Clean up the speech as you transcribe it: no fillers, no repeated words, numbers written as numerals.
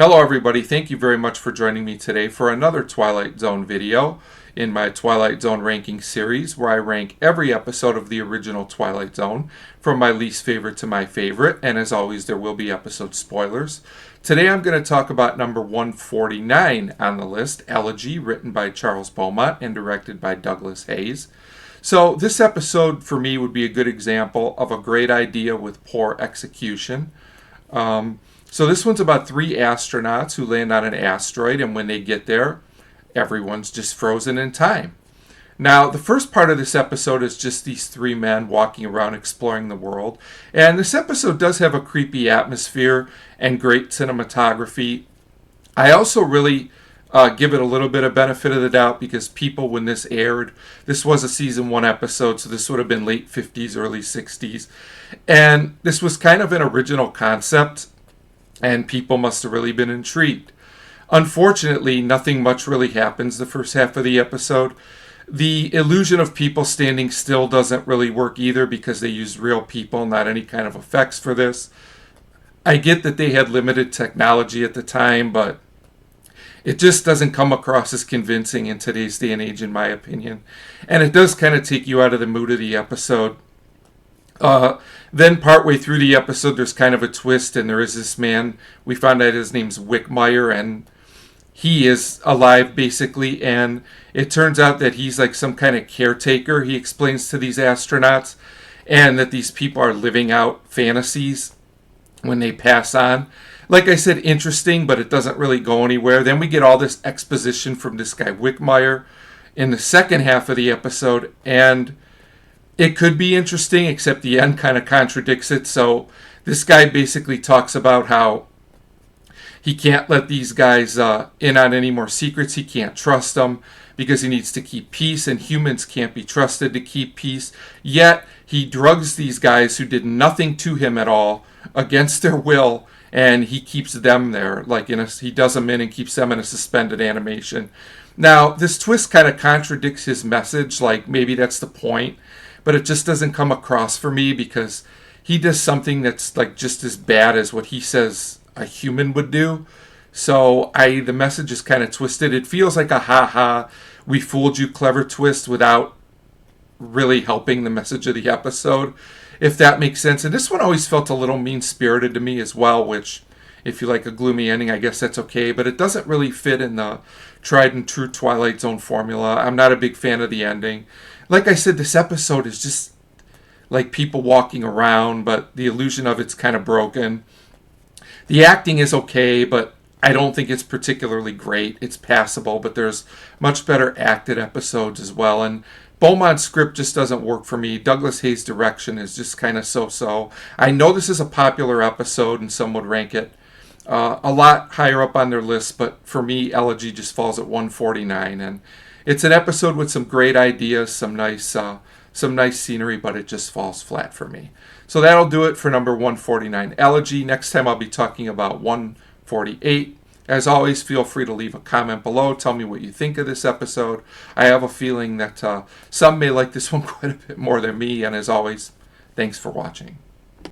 Hello everybody, thank you very much for joining me today for another Twilight Zone video in my Twilight Zone ranking series where I rank every episode of the original Twilight Zone from my least favorite to my favorite, and as always there will be episode spoilers. Today I'm going to talk about number 149 on the list, Elegy, written by Charles Beaumont and directed by Douglas Hayes. So this episode for me would be a good example of a great idea with poor execution. So this one's about three astronauts who land on an asteroid, and when they get there, everyone's just frozen in time. Now, the first part of this episode is just these three men walking around exploring the world. And this episode does have a creepy atmosphere and great cinematography. I also really give it a little bit of benefit of the doubt because people, when this aired, this was a season 1 episode, so this would have been late 50s, early 60s. And this was kind of an original concept, and people must have really been intrigued. Unfortunately, nothing much really happens the first half of the episode. The illusion of people standing still doesn't really work either because they used real people, not any kind of effects for this. I get that they had limited technology at the time, but it just doesn't come across as convincing in today's day and age, in my opinion. And it does kind of take you out of the mood of the episode. Then partway through the episode, there's kind of a twist, and there is this man. We found out his name's Wickmeyer, and he is alive, basically, and it turns out that he's like some kind of caretaker, he explains to these astronauts, and that these people are living out fantasies when they pass on. Like I said, interesting, but it doesn't really go anywhere. Then we get all this exposition from this guy Wickmeyer in the second half of the episode, and it could be interesting, except the end kind of contradicts it. So this guy basically talks about how he can't let these guys in on any more secrets. He can't trust them because he needs to keep peace, and humans can't be trusted to keep peace. Yet he drugs these guys who did nothing to him at all against their will, and he keeps them there. He does them in and keeps them in a suspended animation. Now, this twist kind of contradicts his message. Like, maybe that's the point, but it just doesn't come across for me because he does something that's like just as bad as what he says a human would do. So the message is kind of twisted. It feels like a ha-ha, we fooled you clever twist without really helping the message of the episode, if that makes sense. And this one always felt a little mean-spirited to me as well, which, if you like a gloomy ending, I guess that's okay. But it doesn't really fit in the tried and true Twilight Zone formula. I'm not a big fan of the ending. Like I said, this episode is just like people walking around, but the illusion of it's kind of broken. The acting is okay, but I don't think it's particularly great. It's passable, but there's much better acted episodes as well. And Beaumont's script just doesn't work for me. Douglas Hayes' direction is just kind of so-so. I know this is a popular episode, and some would rank it a lot higher up on their list, but for me, Elegy just falls at 149. And it's an episode with some great ideas, some nice scenery, but it just falls flat for me. So that'll do it for number 149, Elegy. Next time I'll be talking about 148. As always, feel free to leave a comment below. Tell me what you think of this episode. I have a feeling that some may like this one quite a bit more than me. And as always, thanks for watching.